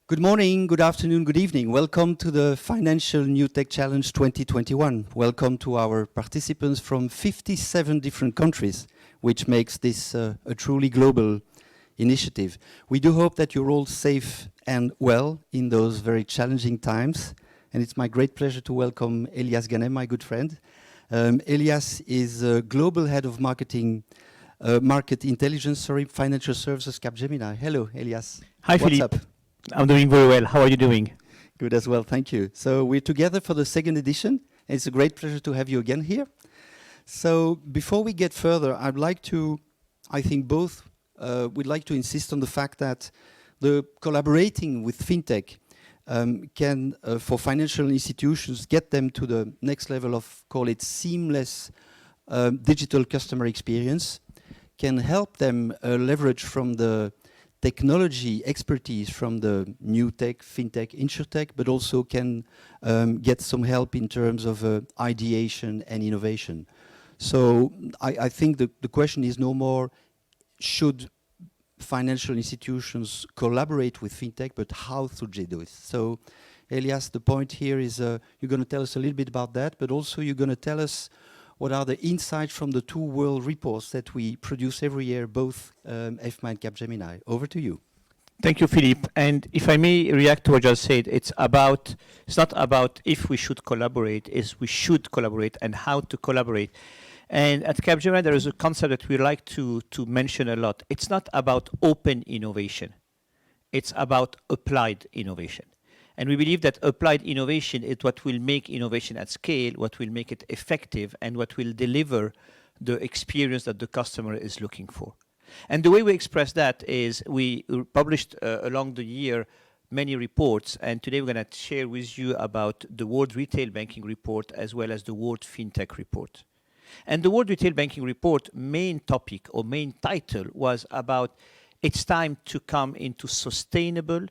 Good morning, good afternoon, good evening. Welcome to the Financial NewTech Challenge 2021. Welcome to our participants from 57 different countries, which makes this a truly global initiative. We do hope that you're all safe and well in those very challenging times. And it's my great pleasure to welcome Elias Ghanem, my good friend. Elias is Global Head of Market Intelligence, Financial Services, Capgemini. Hello, Elias. Hi, What's Philippe. up? I'm doing very well. How are you doing? Good as well, thank you. So we're together for the second edition. And it's a great pleasure to have you again here. So before we get further, I'd like to, I think both, we'd like to insist on the fact that the collaborating with FinTech can, for financial institutions, get them to the next level of, call it seamless digital customer experience, can help them leverage from the technology expertise from the new tech, fintech, insurtech, but also can get some help in terms of ideation and innovation. So I think the question is no more should financial institutions collaborate with fintech, but how should they do it? So Elias, the point here is you're going to tell us a little bit about that, but also you're going to tell us what are the insights from the two world reports that we produce every year, both Efma and Capgemini? Over to you. Thank you, Philippe. And if I may react to what you just said, it's not about if we should collaborate, it's we should collaborate and how to collaborate. And at Capgemini, there is a concept that we like to mention a lot. It's not about open innovation. It's about applied innovation. And we believe that applied innovation is what will make innovation at scale, what will make it effective, and what will deliver the experience that the customer is looking for. And the way we express that is we published along the year many reports, and today we're going to share with you about the World Retail Banking Report as well as the World FinTech Report. And the World Retail Banking Report main topic or main title was about it's time to come into sustainable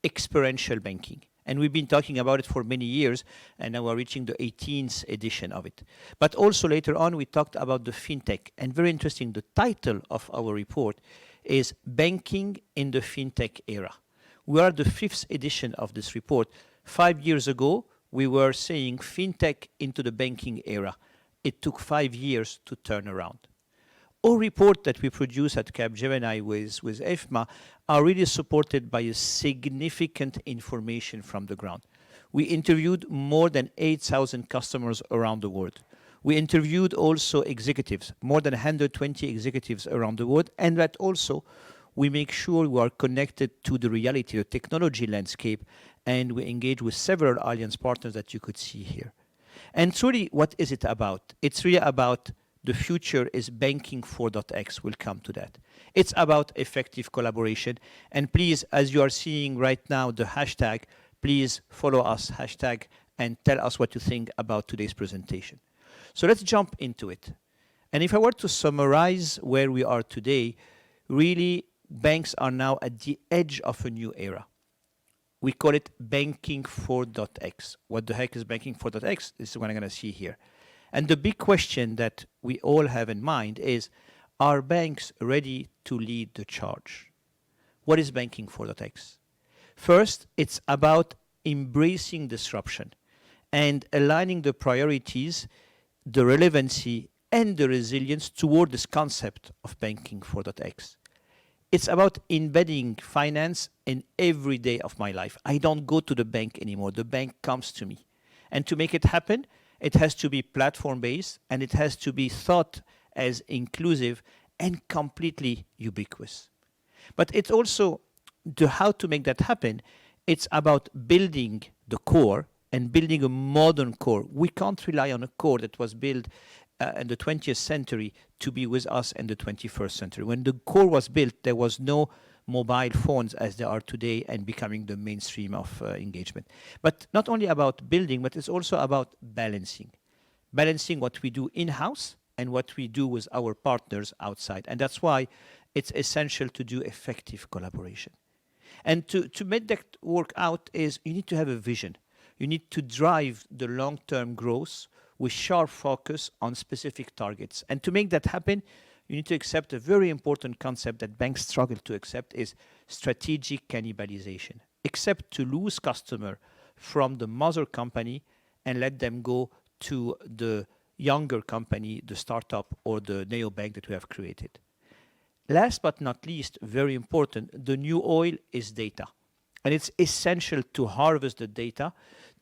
experiential banking. And we've been talking about it for many years, and now we're reaching the 18th edition of it. But also later on, we talked about the fintech. And very interesting, the title of our report is Banking in the Fintech Era. We are the 5th edition of this report. 5 years ago, we were saying fintech into the banking era. It took 5 years to turn around. All reports that we produce at Capgemini with Efma are really supported by a significant information from the ground. We interviewed more than 8,000 customers around the world. We interviewed also executives, more than 120 executives around the world, and that also we make sure we are connected to the reality, the technology landscape, and we engage with several alliance partners that you could see here. And truly, what is it about? It's really about the future is banking 4.x. We'll come to that. It's about effective collaboration. And please, as you are seeing right now, the hashtag, please follow us, hashtag, and tell us what you think about today's presentation. So let's jump into it. And if I were to summarize where we are today, really, banks are now at the edge of a new era. We call it banking 4.x. What the heck is banking 4.x? This is what I'm going to see here. And the big question that we all have in mind is, are banks ready to lead the charge? What is banking 4.x? First, it's about embracing disruption and aligning the priorities, the relevancy, and the resilience toward this concept of banking 4.x. It's about embedding finance in every day of my life. I don't go to the bank anymore. The bank comes to me. And to make it happen, it has to be platform-based, and it has to be thought as inclusive and completely ubiquitous. But it's also how to make that happen. It's about building the core and building a modern core. We can't rely on a core that was built in the 20th century to be with us in the 21st century. When the core was built, there was no mobile phones as they are today and becoming the mainstream of engagement. But not only about building, but it's also about balancing. Balancing what we do in-house and what we do with our partners outside. And that's why it's essential to do effective collaboration. And to make that work out is you need to have a vision. You need to drive the long-term growth with sharp focus on specific targets. And to make that happen, you need to accept a very important concept that banks struggle to accept is strategic cannibalization. except to lose customer from the mother company and let them go to the younger company, the startup or the neobank that we have created. Last but not least, very important, the new oil is data. And it's essential to harvest the data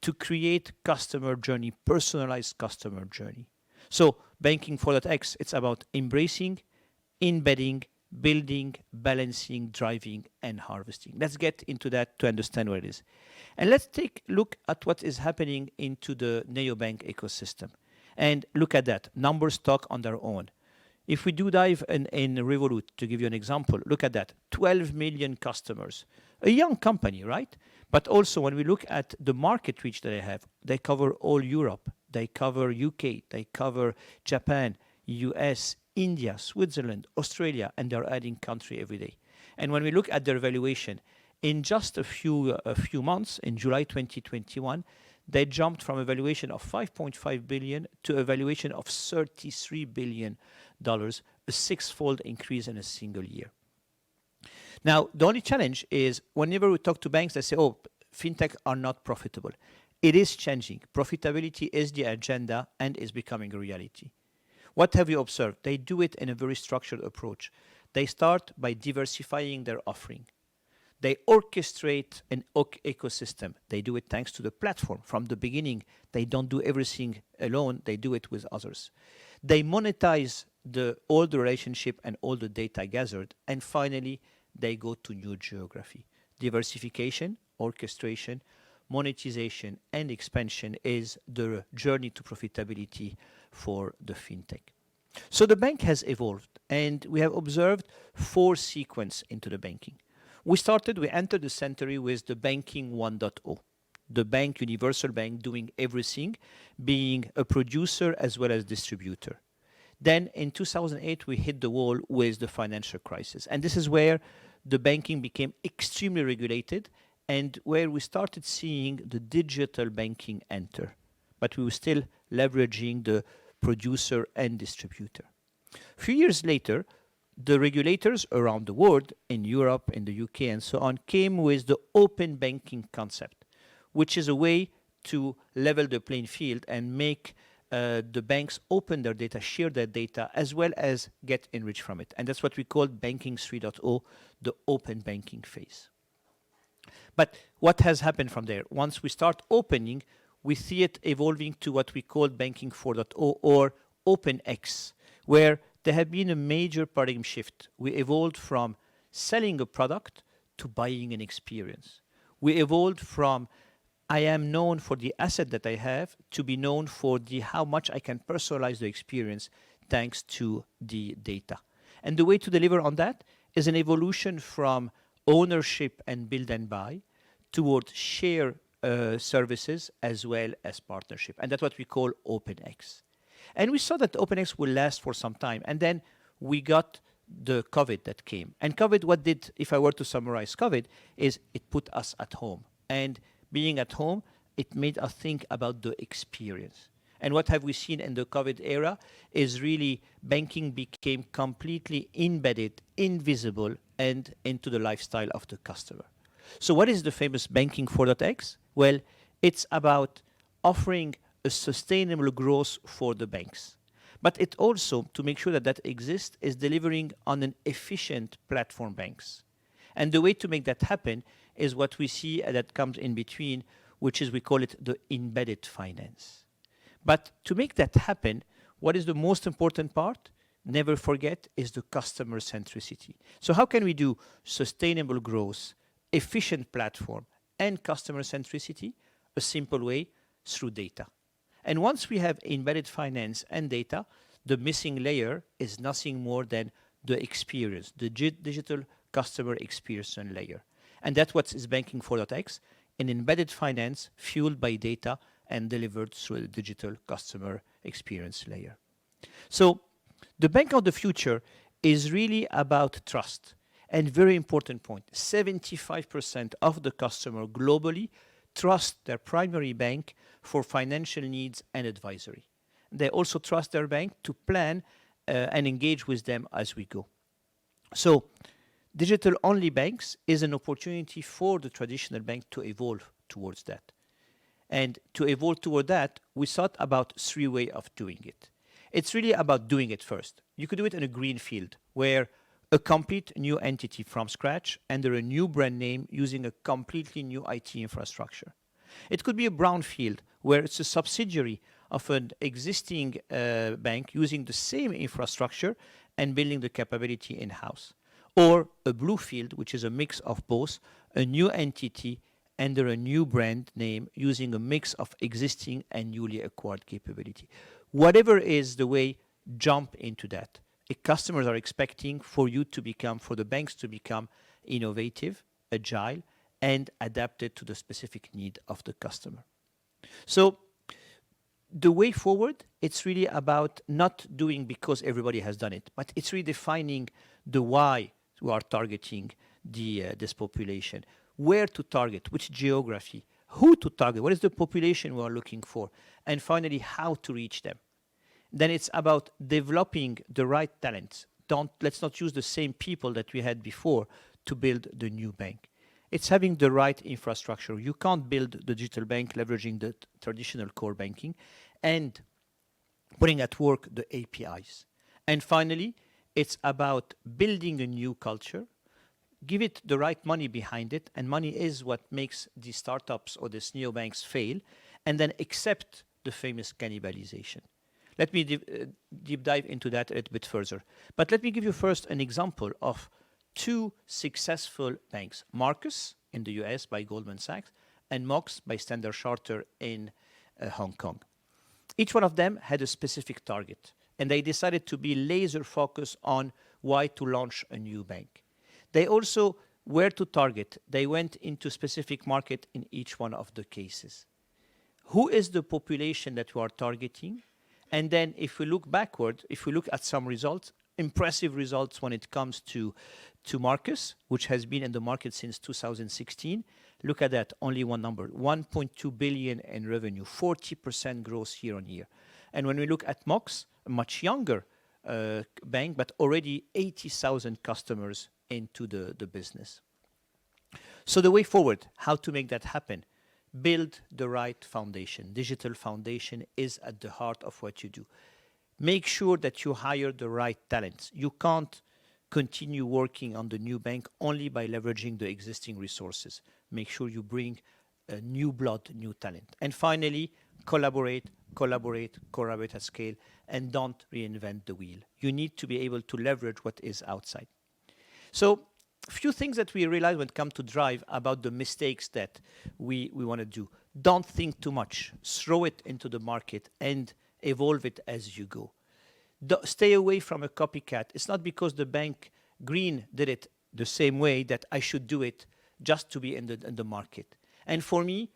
to create customer journey, personalized customer journey. So banking 4.x, it's about embracing, embedding, building, balancing, driving, and harvesting. Let's get into that to understand what it is. And let's take a look at what is happening into the neobank ecosystem. And look at that. Numbers talk on their own. If we do dive in Revolut, to give you an example, look at that. 12 million customers. A young company, right? But also when we look at the market reach that they have, they cover all Europe. They cover UK. They cover Japan, US, India, Switzerland, Australia, and they're adding country every day. And when we look at their valuation, in just a few months, in July 2021, they jumped from a valuation of $5.5 billion to a valuation of $33 billion, a six-fold increase in a single year. Now, the only challenge is whenever we talk to banks, they say, oh, fintech are not profitable. It is changing. Profitability is the agenda and is becoming a reality. What have you observed? They do it in a very structured approach. They start by diversifying their offering. They orchestrate an ecosystem. They do it thanks to the platform. From the beginning, they don't do everything alone. They do it with others. They monetize all the relationship and all the data gathered. And finally, they go to new geography. Diversification, orchestration, monetization, and expansion is the journey to profitability for the fintech. So the bank has evolved, and we have observed 4 sequences into the banking. We entered the century with the banking 1.0, the bank, universal bank, doing everything, being a producer as well as distributor. Then in 2008, we hit the wall with the financial crisis. And this is where the banking became extremely regulated and where we started seeing the digital banking enter. But we were still leveraging the producer and distributor. A few years later, the regulators around the world, in Europe, in the UK, and so on, came with the open banking concept, which is a way to level the playing field and make the banks open their data, share their data, as well as get enriched from it. And that's what we call banking 3.0, the open banking phase. But what has happened from there? Once we start opening, we see it evolving to what we call banking 4.0 or OpenX, where there have been a major paradigm shift. We evolved from selling a product to buying an experience. We evolved from I am known for the asset that I have to be known for how much I can personalize the experience thanks to the data. And the way to deliver on that is an evolution from ownership and build and buy towards share services as well as partnership. And that's what we call OpenX. And we saw that OpenX will last for some time. And then we got the COVID that came. And COVID, what did, if I were to summarize COVID, is it put us at home. And being at home, it made us think about the experience. And what have we seen in the COVID era is really banking became completely embedded, invisible, and into the lifestyle of the customer. So what is the famous banking 4.x? Well, it's about offering a sustainable growth for the banks. But it also, to make sure that that exists, is delivering on an efficient platform banks. And the way to make that happen is what we see that comes in between, which is we call it the embedded finance. But to make that happen, what is the most important part? Never forget is the customer centricity. So how can we do sustainable growth, efficient platform, and customer centricity? A simple way, through data. And once we have embedded finance and data, the missing layer is nothing more than the experience, the digital customer experience layer. And that's what is banking 4.x, an embedded finance fueled by data and delivered through the digital customer experience layer. So the bank of the future is really about trust. And very important point, 75% of the customer globally trust their primary bank for financial needs and advisory. They also trust their bank to plan and engage with them as we go. So Digital-only banks is an opportunity for the traditional bank to evolve towards that. And to evolve toward that, we thought about 3 ways of doing it. It's really about doing it first. You could do it in a green field, where a complete new entity from scratch under a new brand name using a completely new IT infrastructure. It could be a brown field, where it's a subsidiary of an existing bank using the same infrastructure and building the capability in-house. Or a blue field, which is a mix of both, a new entity under a new brand name using a mix of existing and newly acquired capability. Whatever is the way, jump into that. Customers are expecting for you to become, for the banks to become innovative, agile, and adapted to the specific need of the customer. So the way forward, it's really about not doing because everybody has done it, but it's really defining the why we are targeting this population, where to target, which geography, who to target, what is the population we are looking for, and finally, how to reach them. Then it's about developing the right talents. Let's not use the same people that we had before to build the new bank. It's having the right infrastructure. You can't build the digital bank leveraging the traditional core banking and putting at work the APIs. And finally, it's about building a new culture, give it the right money behind it, and money is what makes the startups or the neobanks fail, and then accept the famous cannibalization. Let me deep dive into that a little bit further. But let me give you first an example of 2 successful banks, Marcus in the US by Goldman Sachs and Mox by Standard Chartered in Hong Kong. Each one of them had a specific target, and they decided to be laser focused on why to launch a new bank. They also, where to target, they went into specific market in each one of the cases. Who is the population that we are targeting? And then if we look backward, if we look at some results, impressive results when it comes to Marcus, which has been in the market since 2016. Look at that, only one number, 1.2 billion in revenue, 40% growth year on year. And when we look at Mox, a much younger bank, but already 80,000 customers into the business. So the way forward, how to make that happen? Build the right foundation. Digital foundation is at the heart of what you do. Make sure that you hire the right talents. You can't continue working on the new bank only by leveraging the existing resources. Make sure you bring new blood, new talent. And finally, collaborate at scale, and don't reinvent the wheel. You need to be able to leverage what is outside. So a few things that we realize when it comes to Drive about the mistakes that we want to do. Don't think too much. Throw it into the market and evolve it as you go. Stay away from a copycat. It's not because the bank Green did it the same way that I should do it just to be in the market. And for me,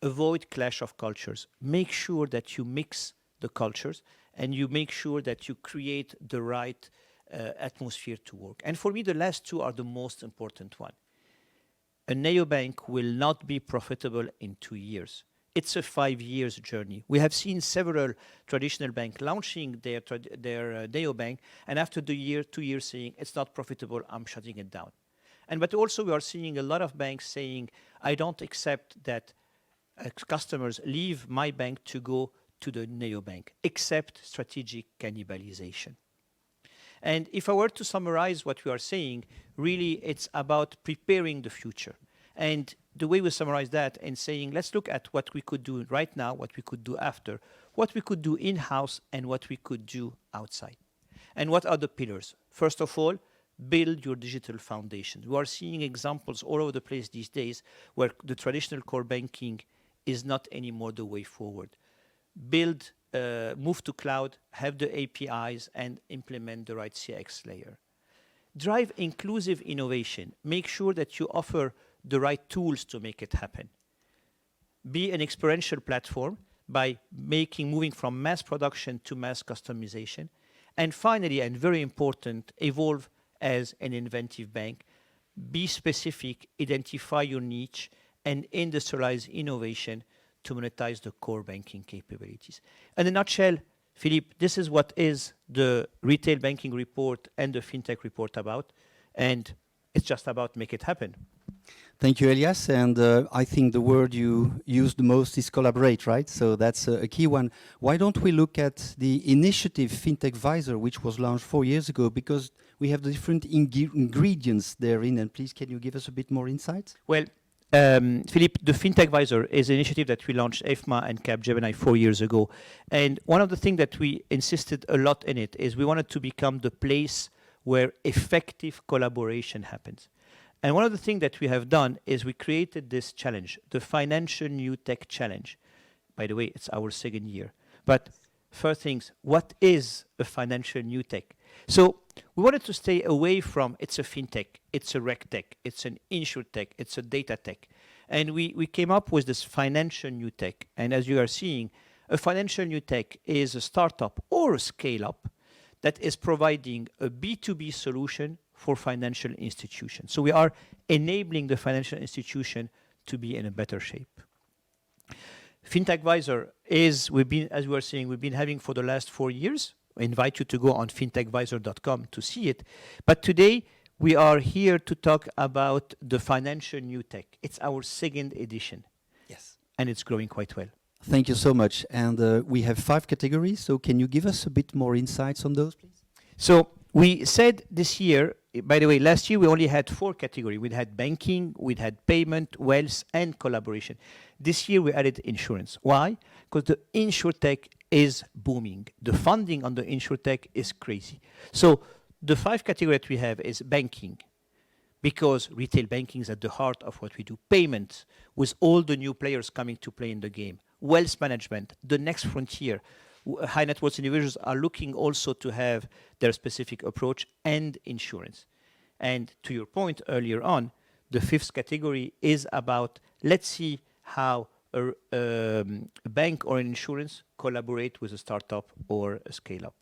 avoid clash of cultures. Make sure that you mix the cultures and you make sure that you create the right atmosphere to work. And for me, the last 2 are the most important one. A neobank will not be profitable in 2 years. It's a 5 years journey. We have seen several traditional banks launching their neobank, and after 2 years saying, it's not profitable, I'm shutting it down. But also we are seeing a lot of banks saying, I don't accept that customers leave my bank to go to the neobank, except strategic cannibalization. And if I were to summarize what we are saying, really it's about preparing the future. And the way we summarize that and saying, let's look at what we could do right now, what we could do after, what we could do in-house, and what we could do outside. And what are the pillars? First of all, build your digital foundation. We are seeing examples all over the place these days where the traditional core banking is not anymore the way forward. Build, move to cloud, have the APIs, and implement the right CX layer. Drive inclusive innovation. Make sure that you offer the right tools to make it happen. Be an experiential platform by moving from mass production to mass customization. And finally, and very important, evolve as an inventive bank. Be specific, identify your niche, and industrialize innovation to monetize the core banking capabilities. In a nutshell, Philippe, this is what is the retail banking report and the fintech report about. And It's just about make it happen. Thank you, Elias. And I think the word you use the most is collaborate, right? So that's a key one. Why don't we look at the initiative FinTechVisor, which was launched 4 years ago, because we have the different ingredients therein. And please, can you give us a bit more insight? Well, Philippe, the FinTechVisor is an initiative that we launched Efma and Capgemini 4 years ago. And one of the things that we insisted a lot in it is we wanted to become the place where effective collaboration happens. And one of the things that we have done is we created this challenge, the Financial NewTech Challenge. By the way, it's our 2nd year. But first things, what is a Financial NewTech? So we wanted to stay away from it's a fintech, it's a regtech, it's an insurtech, it's a data tech. And we came up with this Financial NewTech. And as you are seeing, a Financial NewTech is a startup or a scale-up that is providing a B2B solution for financial institutions. So we are enabling the financial institution to be in a better shape. FinTechVisor is, as we were saying, we've been having for the last 4 years. I invite you to go on fintechvisor.com to see it. But today, we are here to talk about the Financial NewTech. It's our 2nd edition. Yes. And it's growing quite well. Thank you so much. And we have 5 categories. So can you give us a bit more insights on those, please? So we said this year, by the way, last year we only had 4 categories. We had banking, we had payment, wealth, and collaboration. This year we added insurance. Why? Because the insurtech is booming. The funding on the insurtech is crazy. So the 5 categories that we have is banking, because retail banking is at the heart of what we do. Payments, with all the new players coming to play in the game. Wealth management, the next frontier. High net worth individuals are looking also to have their specific approach, and insurance. And to your point earlier on, the 5th category is about, let's see how a bank or an insurance collaborate with a startup or a scale-up.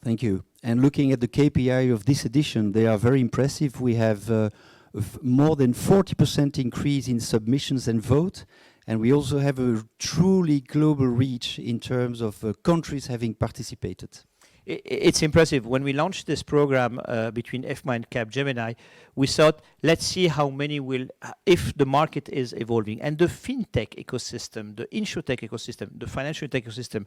Thank you. And looking at the KPI of this edition, they are very impressive. We have more than 40% increase in submissions and vote. And we also have a truly global reach in terms of countries having participated. It's impressive. When we launched this program between Efma and Capgemini, we thought, let's see how many will, if the market is evolving. And the fintech ecosystem, the insurtech ecosystem, the financial tech ecosystem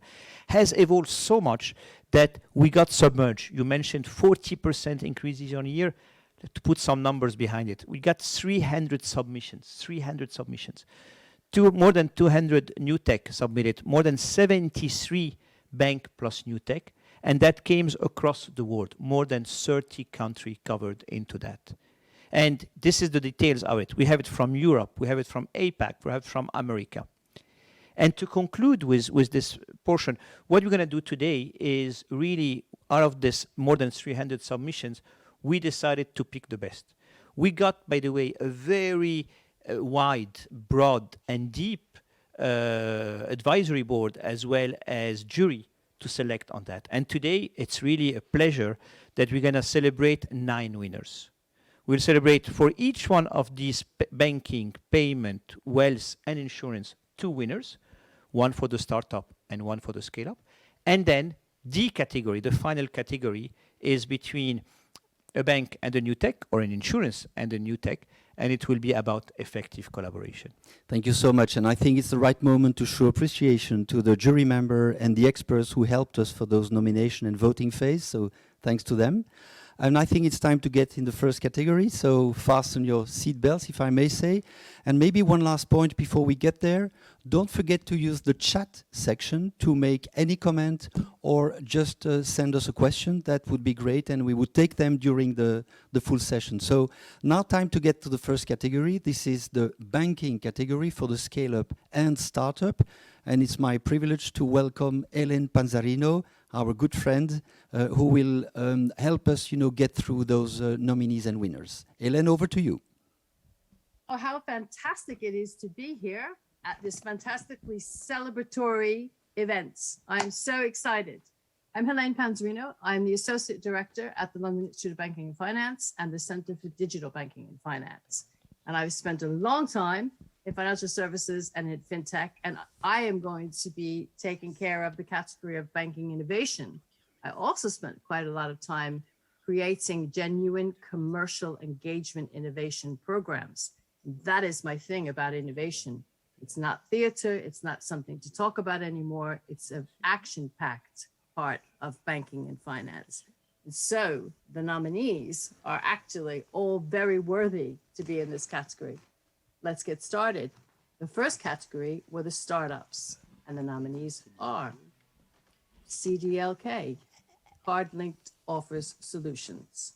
has evolved so much that we got submerged. You mentioned 40% increase year on year. To put some numbers behind it, we got 300 submissions, more than 200 new tech submitted, more than 73 bank plus new tech. And that came across the world, more than 30 countries covered into that. And this is the details of it. We have it from Europe, we have it from APAC, we have it from America. And to conclude with this portion, what we're going to do today is really, out of this more than 300 submissions, we decided to pick the best. We got, by the way, a very wide, broad, and deep advisory board as well as jury to select on that. And today, it's really a pleasure that we're going to celebrate 9 winners. We'll celebrate for each one of these banking, payment, wealth, and insurance 2 winners, one for the startup and one for the scale-up. And then the category, the final category, is between a bank and a new tech, or an insurance and a new tech, and it will be about effective collaboration. Thank you so much. And I think it's the right moment to show appreciation to the jury member and the experts who helped us for those nomination and voting phase. So thanks to them. And I think it's time to get in the first category. So fasten your seatbelts, if I may say. And maybe one last point before we get there. Don't forget to use the chat section to make any comment or just send us a question. That would be great. And we would take them during the full session. So now time to get to the first category. This is the banking category for the scale-up and startup. And it's my privilege to welcome Hélène Panzarino, our good friend, who will help us, get through those nominees and winners. Hélène, over to you. Oh, how fantastic it is to be here at this fantastically celebratory event. I'm so excited. I'm Hélène Panzarino. I'm the Associate Director at the London Institute of Banking and Finance and the Center for Digital Banking and Finance. And I've spent a long time in financial services and in fintech, and I am going to be taking care of the category of banking innovation. I also spent quite a lot of time creating genuine commercial engagement innovation programs. That is my thing about innovation. It's not theater, it's not something to talk about anymore, it's an action-packed part of banking and finance. And so the nominees are actually all very worthy to be in this category. Let's get started. The first category were the startups, and the nominees are CDLK, Card-Linked Offers Solutions,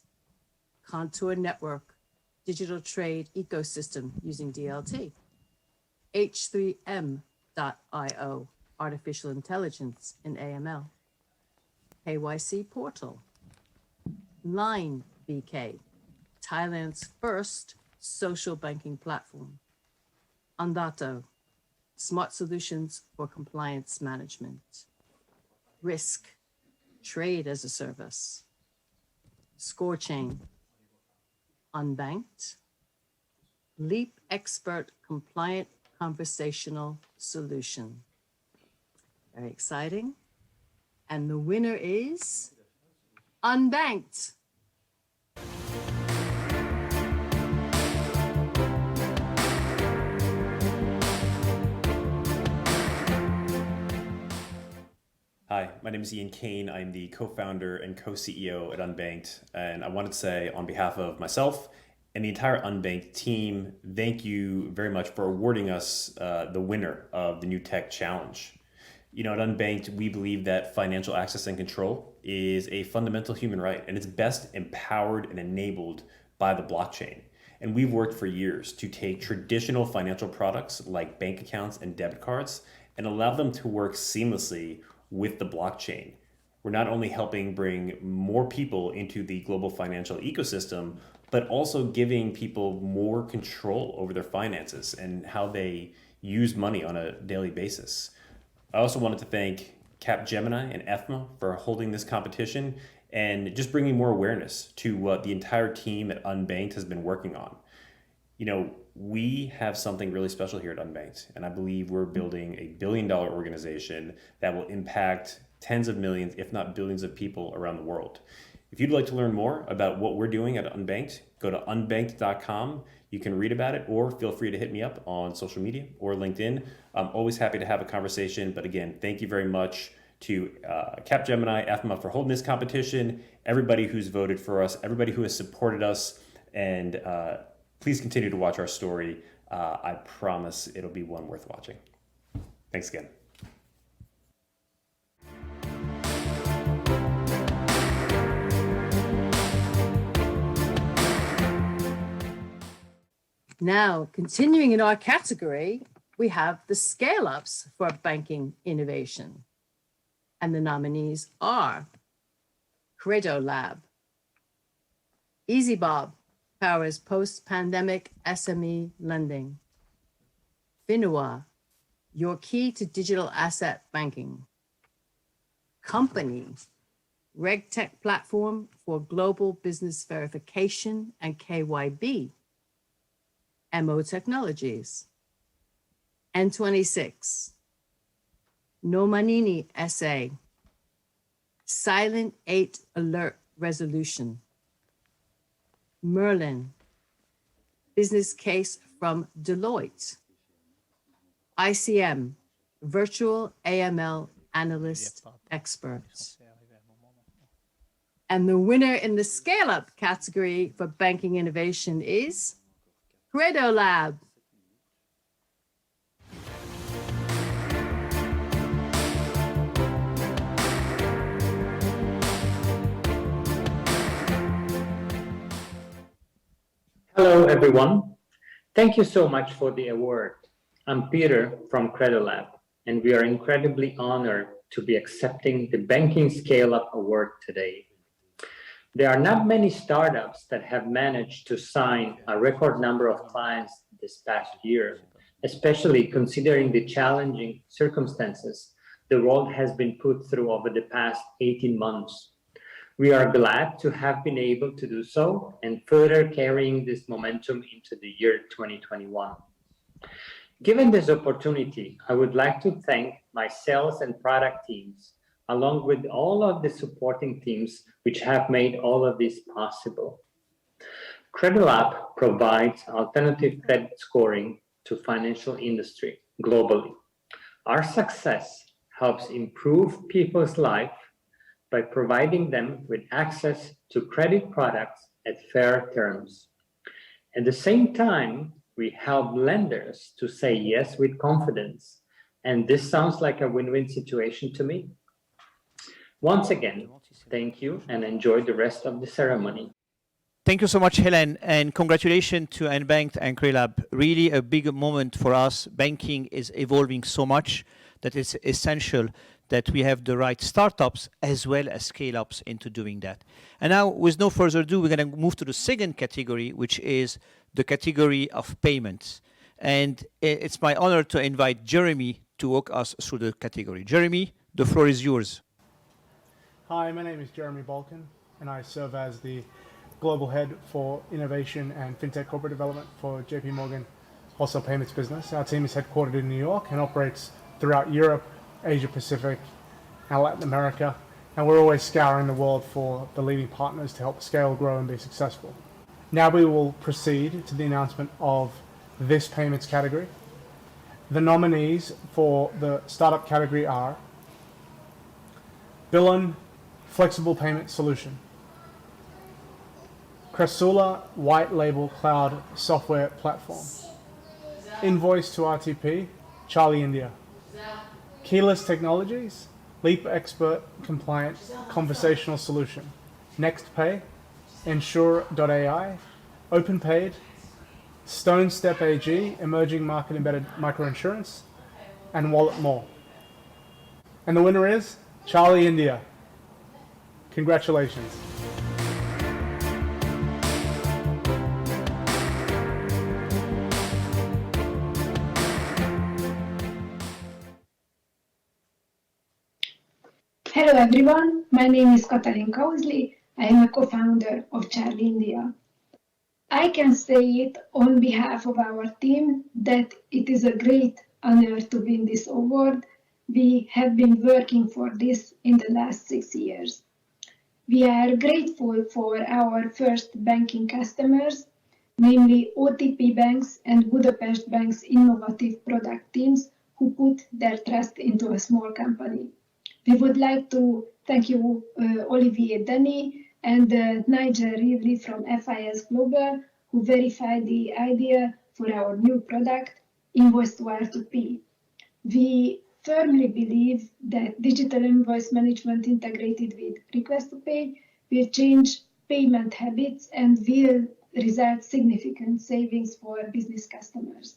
Contour Network, Digital Trade Ecosystem using DLT, H3M.io, Artificial Intelligence in AML, KYC Portal, Line BK, Thailand's first social banking platform, Ondato, Smart Solutions for Compliance Management, Risk, Trade as a Service, ScoreChain, Unbanked, Leap Expert Compliant Conversational Solution. Very exciting. And the winner is Unbanked. Hi, my name is Ian Kane. I'm the co-founder and co-CEO at Unbanked. And I wanted to say on behalf of myself and the entire Unbanked team, thank you very much for awarding us the winner of the New Tech Challenge. You know, at Unbanked, we believe that financial access and control is a fundamental human right, and it's best empowered and enabled by the blockchain. And we've worked for years to take traditional financial products like bank accounts and debit cards and allow them to work seamlessly with the blockchain. We're not only helping bring more people into the global financial ecosystem, but also giving people more control over their finances and how they use money on a daily basis. I also wanted to thank Capgemini and Efma for holding this competition and just bringing more awareness to what the entire team at Unbanked has been working on. You know, we have something really special here at Unbanked, and I believe we're building a billion-dollar organization that will impact tens of millions, if not billions of people around the world. If you'd like to learn more about what we're doing at Unbanked, go to unbanked.com. You can read about it, or feel free to hit me up on social media or LinkedIn. I'm always happy to have a conversation. But again, thank you very much to Capgemini, Efma for holding this competition, everybody who's voted for us, everybody who has supported us, and please continue to watch our story. I promise it'll be one worth watching. Thanks again. Now, continuing in our category, we have the scale-ups for banking innovation. And the nominees are Credo Lab, EasyBob powers post-pandemic SME lending, Finua, your key to digital asset banking, Company, RegTech platform for global business verification and KYB, MO Technologies, N26, Nomanini SA, Silent 8 Alert Resolution, Merlin, business case from Deloitte, ICM, virtual AML analyst experts. And the winner in the scale-up category for banking innovation is Credo Lab. Hello, everyone. Thank you so much for the award. I'm Peter from Credo Lab, and we are incredibly honored to be accepting the Banking Scale-Up Award today. There are not many startups that have managed to sign a record number of clients this past year, especially considering the challenging circumstances the world has been put through over the past 18 months. We are glad to have been able to do so and further carrying this momentum into the year 2021. Given this opportunity, I would like to thank my sales and product teams along with all of the supporting teams which have made all of this possible. CreditLab provides alternative credit scoring to financial industry globally. Our success helps improve people's life by providing them with access to credit products at fair terms. At the same time, we help lenders to say yes with confidence. And this sounds like a win-win situation to me. Once again, thank you and enjoy the rest of the ceremony. Thank you so much, Helen, and congratulations to Unbanked and CreditLab. Really a big moment for us. Banking is evolving so much that it's essential that we have the right startups as well as scale-ups into doing that. And now, with no further ado, we're going to move to the second category, which is the category of payments. And it's my honor to invite Jeremy to walk us through the category. Jeremy, the floor is yours. Hi, my name is Jeremy Balkan, and I serve as the Global Head for Innovation and FinTech Corporate Development for JP Morgan Wholesale Payments Business. Our team is headquartered in New York and operates throughout Europe, Asia Pacific, and Latin America. And we're always scouring the world for the leading partners to help scale, grow, and be successful. Now we will proceed to the announcement of this payments category. The nominees for the startup category are Billon Flexible Payment Solution, Crasula White Label Cloud Software Platform, Invoice to RTP, Charlie India, Keyless Technologies, Leap Expert Compliant Conversational Solution, NextPay, Ensure.ai, OpenPaid, Stone Step AG, Emerging Market Embedded Microinsurance, and Wallet More. And the winner is Charlie India. Congratulations. Hello everyone, my name is Katalin Kausley. I am a co-founder of Charlie India. I can say it on behalf of our team that it is a great honor to win this award. We have been working for this in the last 6 years. We are grateful for our first banking customers, namely OTP Banks and Budapest Bank's innovative product teams who put their trust into a small company. We would like to thank you, Olivier Denny and Nigel Rivley from FIS Global, who verified the idea for our new product, Invoice to R2P. We firmly believe that digital invoice management integrated with Request to Pay will change payment habits and will result significant savings for business customers.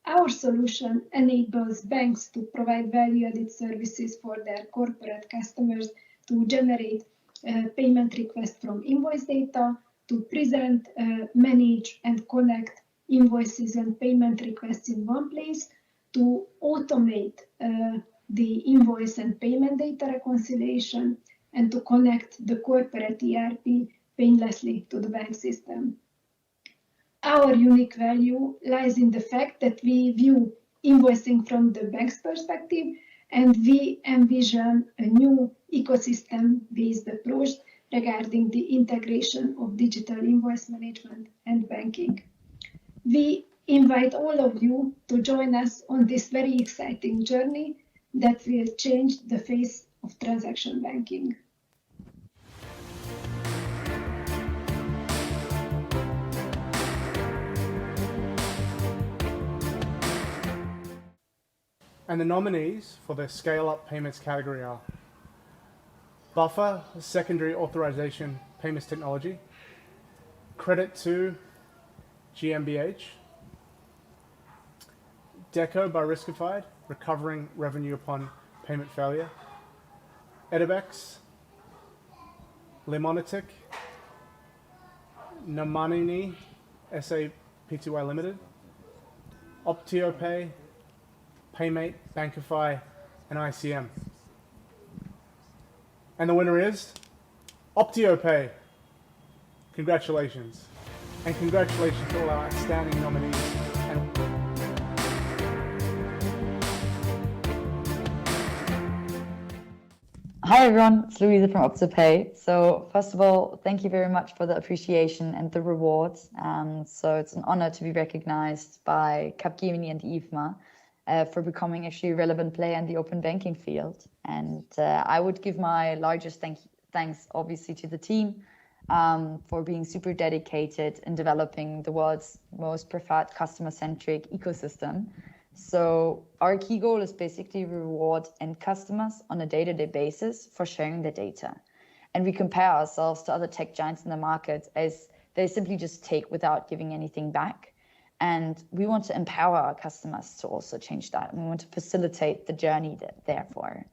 Our solution enables banks to provide value-added services for their corporate customers to generate payment requests from invoice data, to present, manage, and connect invoices and payment requests in one place, to automate the invoice and payment data reconciliation, and to connect the corporate ERP painlessly to the bank system. Our unique value lies in the fact that we view invoicing from the bank's perspective, and we envision a new ecosystem-based approach regarding the integration of digital invoice management and banking. We invite all of you to join us on this very exciting journey that will change the face of transaction banking. And the nominees for the Scale-Up Payments category are Buffer Secondary Authorization Payments Technology, Credit2 GmbH, Deco by Riskified, Recovering Revenue Upon Payment Failure, Edibex, Limonitic, Namanini SA Pty Limited, OptioPay, Paymate, Bankify, and ICM. And the winner is OptioPay. Congratulations. And congratulations to all our outstanding nominees. Hi everyone, it's Louisa from UpToPay. So first of all, thank you very much for the appreciation and the rewards. So it's an honor to be recognized by Capgemini and Efma for becoming actually a relevant player in the open banking field. And I would give my largest thanks obviously to the team for being super dedicated in developing the world's most preferred customer-centric ecosystem. So our key goal is basically reward end customers on a day-to-day basis for sharing their data. And we compare ourselves to other tech giants in the market as they simply just take without giving anything back. And we want to empower our customers to also change that. And we want to facilitate the journey therefore.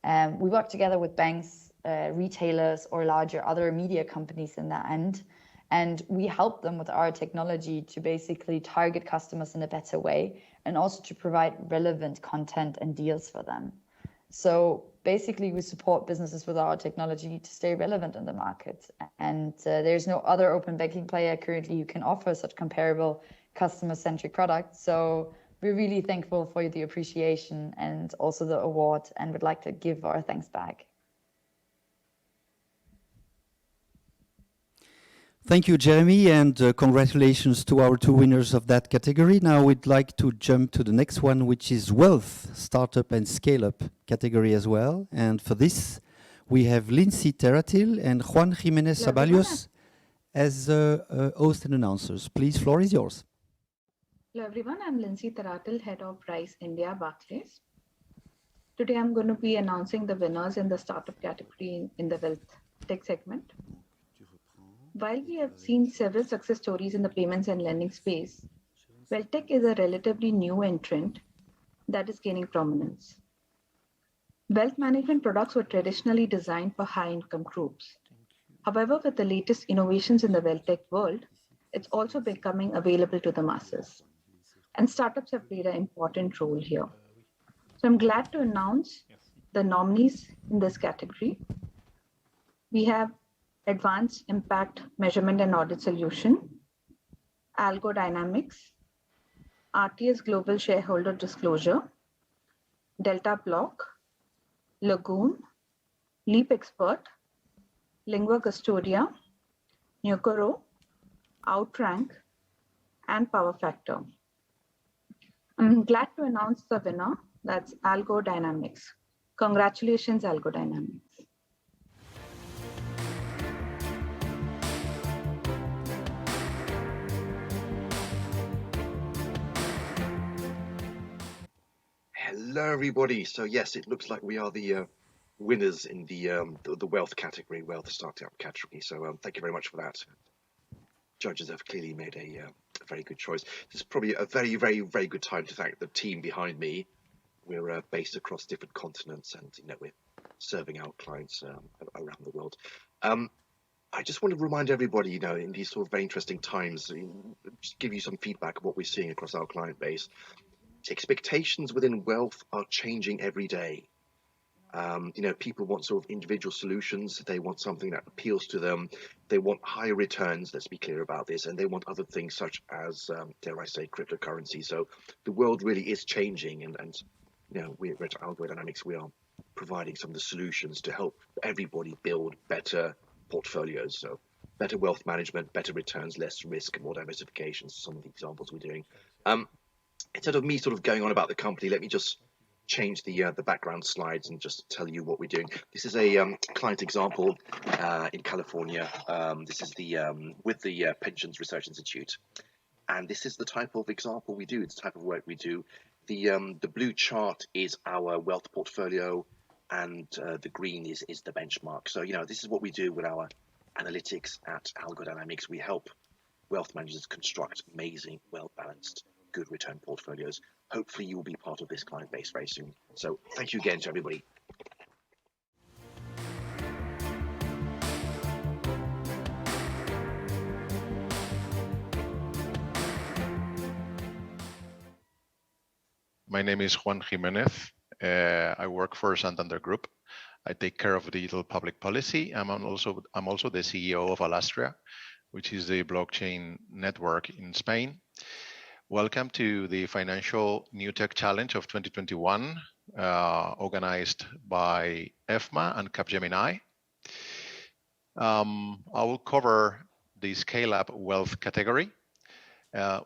We work together with banks, retailers, or larger other media companies in that end. And we help them with our technology to basically target customers in a better way and also to provide relevant content and deals for them. So basically, we support businesses with our technology to stay relevant in the market. And there's no other open banking player currently who can offer such comparable customer-centric products. So we're really thankful for the appreciation and also the award, and would like to give our thanks back. Thank you, Jeremy, and congratulations to our two winners of that category. Now we'd like to jump to the next one, which is Wealth, Startup and Scale-Up category as well. And for this, we have Lindsay Terratil and Juan Jimenez Sabalios as hosts and announcers. Please, floor is yours. Hello everyone, I'm Lindsay Terratil, Head of Rice India, Barclays. Today I'm going to be announcing the winners in the startup category in the Wealth Tech segment. While we have seen several success stories in the payments and lending space, Wealth Tech is a relatively new entrant that is gaining prominence. Wealth management products were traditionally designed for high-income groups. However, with the latest innovations in the Wealth Tech world, it's also becoming available to the masses. And startups have played an important role here. So I'm glad to announce the nominees in this category. We have Advanced Impact Measurement and Audit Solution, Algo Dynamics, RTS Global Shareholder Disclosure, Delta Block, Lagoon, Leap Expert, Lingua Custodia, Nucoro, Outrank, and Power Factor. I'm glad to announce the winner, that's Algo Dynamics. Congratulations, Algo Dynamics. Hello, everybody. So yes, it looks like we are the winners in the wealth category, wealth startup category. So thank you very much for that. Judges have clearly made a very good choice. This is probably a very, very, very good time to thank the team behind me. We're based across different continents, and we're serving our clients around the world. I just want to remind everybody, in these sort of very interesting times, just give you some feedback of what we're seeing across our client base. Expectations within wealth are changing every day. People want sort of individual solutions. They want something that appeals to them. They want higher returns. Let's be clear about this. And they want other things such as, dare I say, cryptocurrency. So the world really is changing. And we're at Algo Dynamics. We are providing some of the solutions to help everybody build better portfolios. So better wealth management, better returns, less risk, more diversification. Some of the examples we're doing. Instead of me sort of going on about the company, let me just change the background slides and just tell you what we're doing. This is a client example in California. This is with the Pensions Research Institute, and this is the type of example we do. It's the type of work we do. The blue chart is our wealth portfolio, and the green is the benchmark. So this is what we do with our analytics at Algo Dynamics. We help wealth managers construct amazing, well-balanced, good return portfolios. Hopefully you will be part of this client base very soon. So thank you again to everybody. My name is Juan Jimenez. I work for Santander Group. I take care of digital public policy. I'm also the CEO of Alastria, which is the blockchain network in Spain. Welcome to the Financial NewTech Challenge of 2021. organized by Efma and Capgemini. I will cover the scale-up wealth category.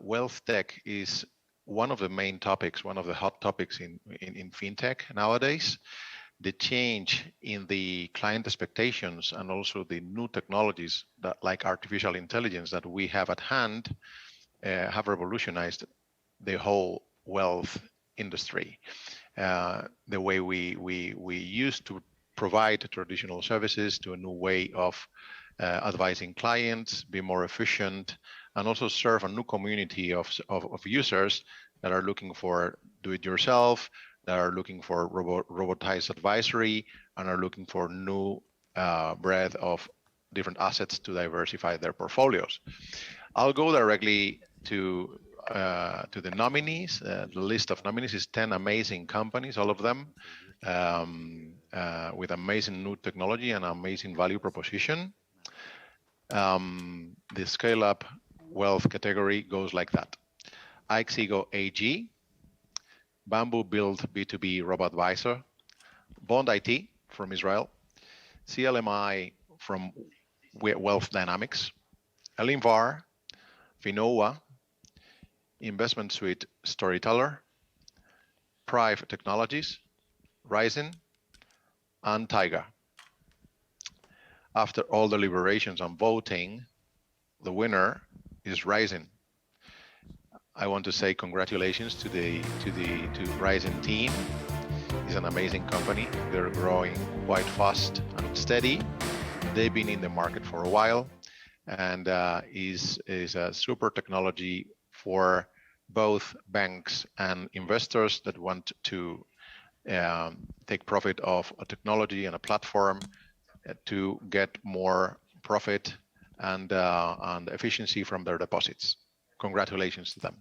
Wealth tech is one of the main topics, one of the hot topics in fintech nowadays. The change in the client expectations and also the new technologies that, like artificial intelligence, that we have at hand have revolutionized the whole wealth industry. The way we used to provide traditional services to a new way of advising clients, be more efficient, and also serve a new community of users that are looking for do-it-yourself, that are looking for robotized advisory, and are looking for new breadth of different assets to diversify their portfolios. I'll go directly to the nominees. The list of nominees is 10 amazing companies, all of them with amazing new technology and amazing value proposition. The scale-up wealth category goes like that. Ixigo AG, Bamboo Build B2B Robo-Advisor, Bond IT from Israel, CLMI from Wealth Dynamics, Elinvar, Finoa, Investment Suite Storyteller, Prive Technologies, Ryzen, and Tiger. After all deliberations and voting, the winner is Ryzen. I want to say congratulations to Ryzen team. It's an amazing company. They're growing quite fast and steady. They've been in the market for a while, and is a super technology for both banks and investors that want to take profit of a technology and a platform to get more profit and efficiency from their deposits. Congratulations to them.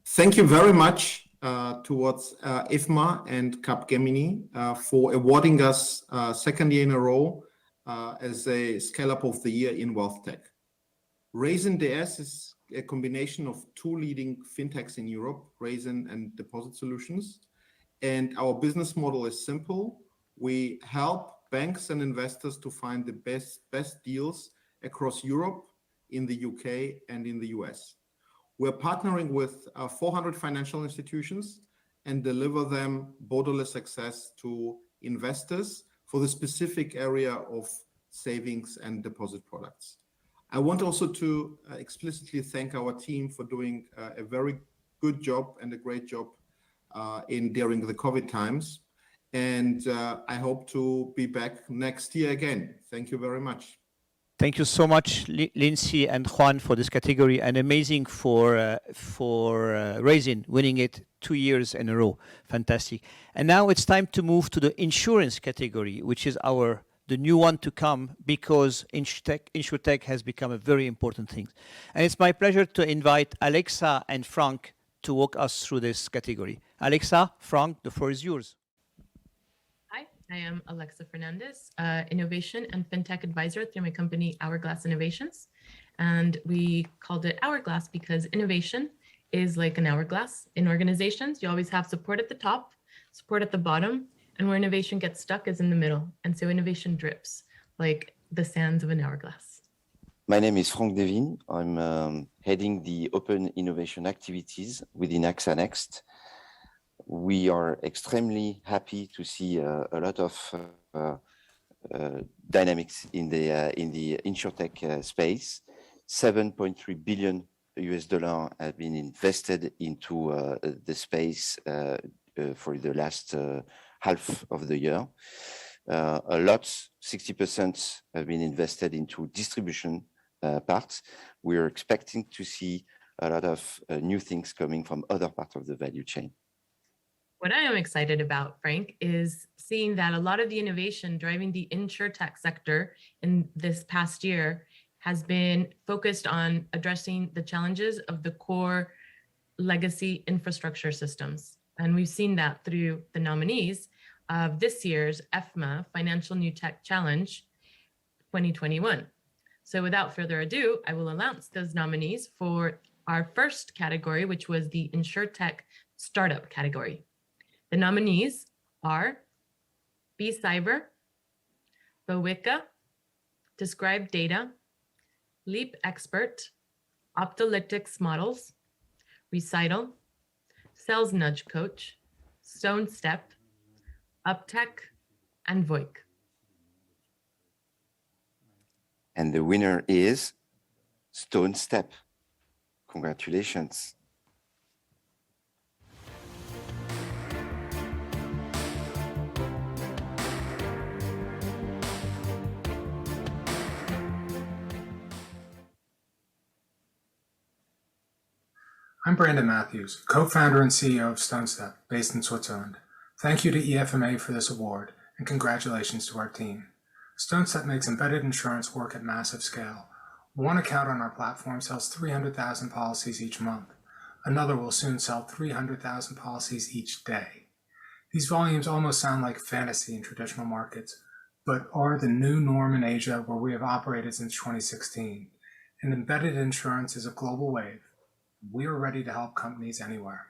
Thank you very much towards Efma and Capgemini for awarding us second year in a row as a Scale-Up of the Year in Wealth Tech. Ryzen DS is a combination of two leading fintechs in Europe, Ryzen and Deposit Solutions. And our business model is simple. We help banks and investors to find the best deals across Europe, in the UK, and in the US. We're partnering with 400 financial institutions and deliver them borderless access to investors for the specific area of savings and deposit products. I want also to explicitly thank our team for doing a very good job and a great job during the COVID times. And I hope to be back next year again. Thank you very much. Thank you so much, Lindsay and Juan, for this category, and amazing for Ryzen winning it 2 years in a row. Fantastic. And now it's time to move to the insurance category, which is the new one to come, because InsurTech has become a very important thing. And it's my pleasure to invite Alexa and Frank to walk us through this category. Alexa, Frank, the floor is yours. Hi, I am Alexa Fernandez, Innovation and FinTech Advisor through my company, Hourglass Innovations. And we called it Hourglass because innovation is like an hourglass. In organizations, you always have support at the top, support at the bottom, and where innovation gets stuck is in the middle. And so innovation drips like the sands of an hourglass. My name is Frank Devin. I'm heading the open innovation activities within AXA Next. We are extremely happy to see a lot of dynamics in the InsurTech space. $7.3 billion have been invested into the space for the last half of the year. A lot, 60% have been invested into distribution parts. We're expecting to see a lot of new things coming from other parts of the value chain. What I am excited about, Frank, is seeing that a lot of the innovation driving the InsurTech sector in this past year has been focused on addressing the challenges of the core legacy infrastructure systems. And we've seen that through the nominees of this year's Efma Financial NewTech Challenge 2021. So without further ado, I will announce those nominees for our first category, which was the InsurTech Startup category. The nominees are BCyber, Bowicca, Describe Data, Leap Expert, Optolytics Models, Recital, Sales Nudge Coach, Stone Step, Uptech, and Voik. And the winner is Stone Step. Congratulations. I'm Brandon Matthews, co-founder and CEO of StoneStep, based in Switzerland. Thank you to EFMA for this award, and congratulations to our team. StoneStep makes embedded insurance work at massive scale. One account on our platform sells 300,000 policies each month. Another will soon sell 300,000 policies each day. These volumes almost sound like fantasy in traditional markets, but are the new norm in Asia, where we have operated since 2016. And embedded insurance is a global wave. We are ready to help companies anywhere.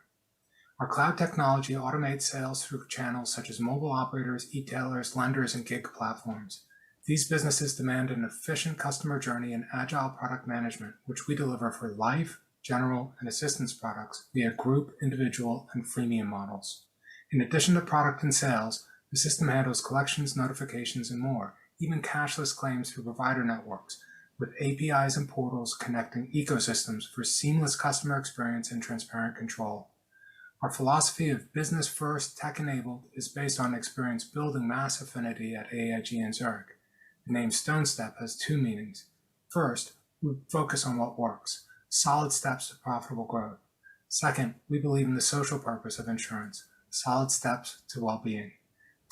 Our cloud technology automates sales through channels such as mobile operators, e-tailers, lenders, and gig platforms. These businesses demand an efficient customer journey and agile product management, which we deliver for life, general, and assistance products via group, individual, and freemium models. In addition to product and sales, the system handles collections, notifications, and more, even cashless claims through provider networks, with APIs and portals connecting ecosystems for seamless customer experience and transparent control. Our philosophy of business first, tech enabled is based on experience building mass affinity at AIG and Zurich. The name StoneStep has two meanings. First, we focus on what works, solid steps to profitable growth. Second, we believe in the social purpose of insurance, solid steps to well-being.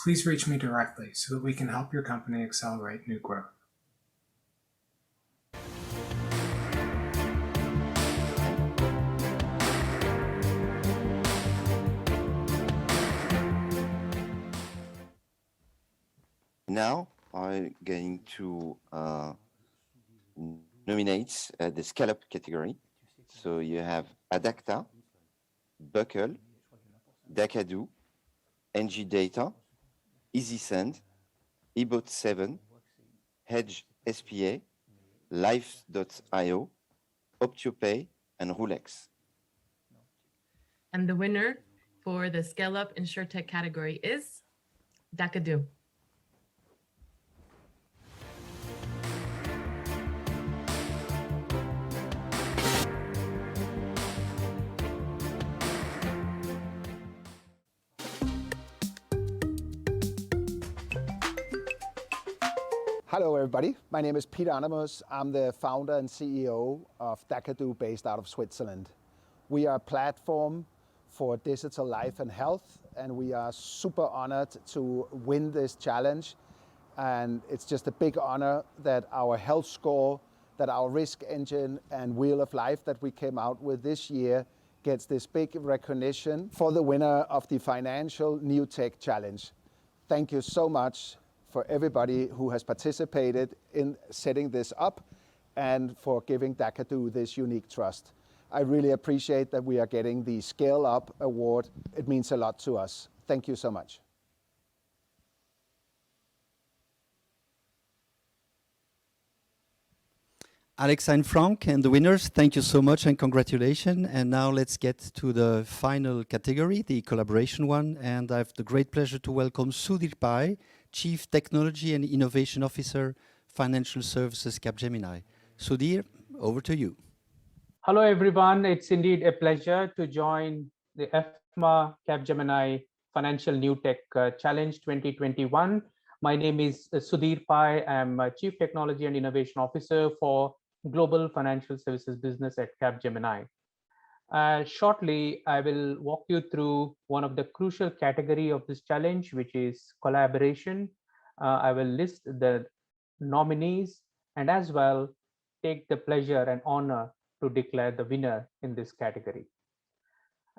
Please reach me directly so that we can help your company accelerate new growth. Now I'm going to nominate the scale-up category. So you have Adacta, Buckle, Dakadu, NG Data, EasySend, eBot7, Hedge SPA, Life.io, OptioPay, and Rulex. And the winner for the Scale Up InsurTech category is Dakadu. Hello everybody, my name is Peter Animus. I'm the founder and CEO of Dakadu based out of Switzerland. We are a platform for digital life and health, and we are super honored to win this challenge. And it's just a big honor that our health score, that our risk engine and wheel of life that we came out with this year gets this big recognition for the winner of the Financial NewTech challenge. Thank you so much for everybody who has participated in setting this up and for giving Dakadu this unique trust. I really appreciate that we are getting the Scale Up Award. It means a lot to us. Thank you so much. Alex and Frank and the winners, thank you so much and congratulations. And now let's get to the final category, the collaboration one. And I have the great pleasure to welcome Sudhir Pai, Chief Technology and Innovation Officer, Financial Services Capgemini. Sudhir, over to you. Hello, everyone. It's indeed a pleasure to join the Efma Capgemini Financial NewTech Challenge 2021. My name is Sudhir Pai. I'm Chief Technology and Innovation Officer for Global Financial Services Business at Capgemini. Shortly, I will walk you through one of the crucial category of this challenge, which is collaboration. I will list the nominees and as well take the pleasure and honor to declare the winner in this category.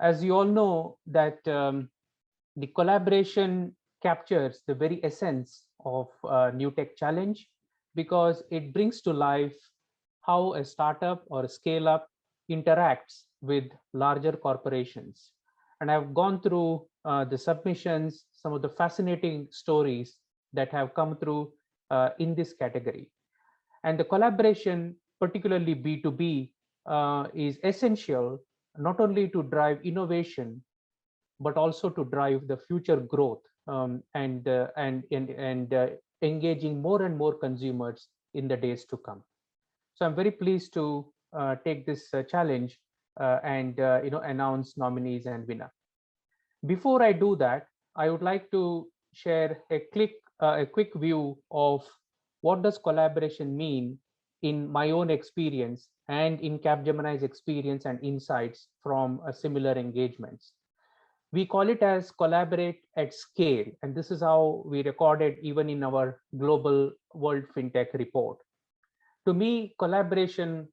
As you all know that the collaboration captures the very essence of NewTech challenge, because it brings to life how a startup or a scale-up interacts with larger corporations. And I've gone through the submissions, some of the fascinating stories that have come through in this category. And the collaboration, particularly B2B, is essential not only to drive innovation, but also to drive the future growth and engaging more and more consumers in the days to come. So I'm very pleased to take this challenge and announce nominees and winner. Before I do that, I would like to share a quick view of what does collaboration mean in my own experience and in Capgemini's experience and insights from similar engagements. We call it as collaborate at scale, and this is how we record it even in our global World FinTech report. To me, collaboration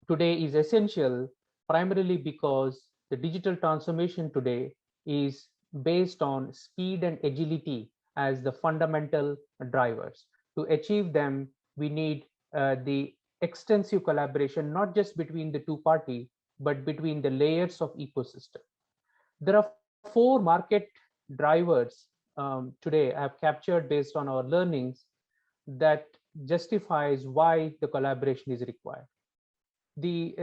today is essential primarily because the digital transformation today is based on speed and agility as the fundamental drivers. To achieve them, we need the extensive collaboration, not just between the two parties, but between the layers of ecosystem. There are 4 market drivers today I have captured based on our learnings that justifies why the collaboration is required. The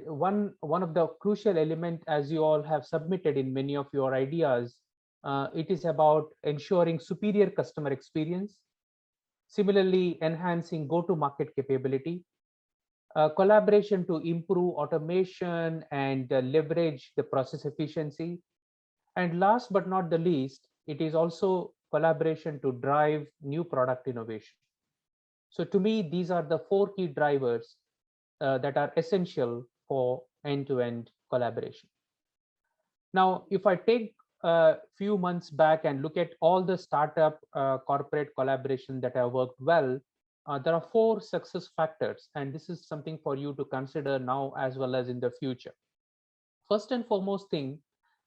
one of the crucial element, as you all have submitted in many of your ideas, it is about ensuring superior customer experience. Similarly, enhancing go-to-market capability, collaboration to improve automation and leverage the process efficiency. And last but not the least, it is also collaboration to drive new product innovation. So to me, these are the 4 key drivers that are essential for end-to-end collaboration. Now, if I take a few months back and look at all the startup corporate collaboration that have worked well, there are 4 success factors, and this is something for you to consider now as well as in the future. First and foremost thing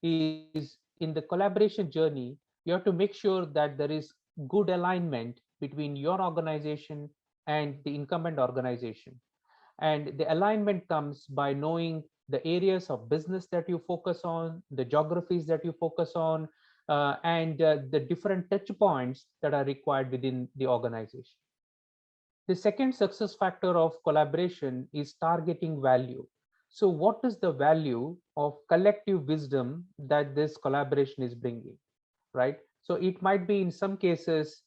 is, in the collaboration journey, you have to make sure that there is good alignment between your organization and the incumbent organization. And the alignment comes by knowing the areas of business that you focus on, the geographies that you focus on, and the different touch points that are required within the organization. The second success factor of collaboration is targeting value. So what is the value of collective wisdom that this collaboration is bringing, right? So it might be, in some cases,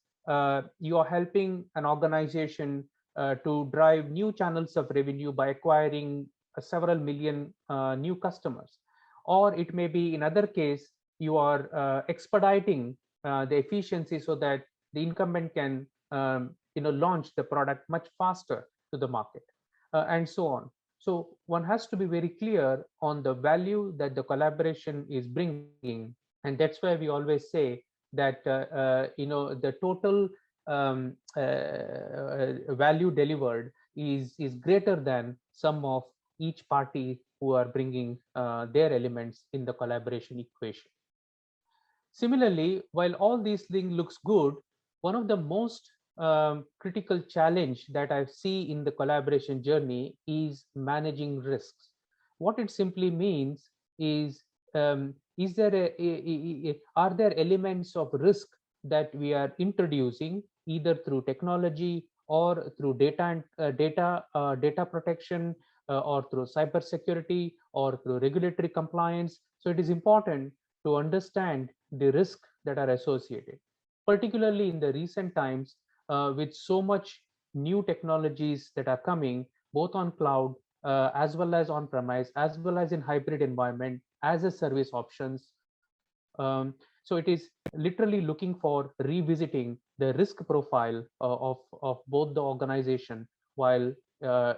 you are helping an organization to drive new channels of revenue by acquiring several million new customers. Or it may be, in other case, you are expediting the efficiency so that the incumbent can launch the product much faster to the market, and so on. So one has to be very clear on the value that the collaboration is bringing, and that's why we always say that the total value delivered is greater than sum of each party who are bringing their elements in the collaboration equation. Similarly, while all these things looks good, one of the most critical challenge that I see in the collaboration journey is managing risks. What it simply means is there are there elements of risk that we are introducing either through technology or through data protection or through cybersecurity or through regulatory compliance. So it is important to understand the risk that are associated, particularly in the recent times with so much new technologies that are coming both on cloud as well as on premise, as well as in hybrid environment, as a service options. So it is literally looking for revisiting the risk profile of both the organization while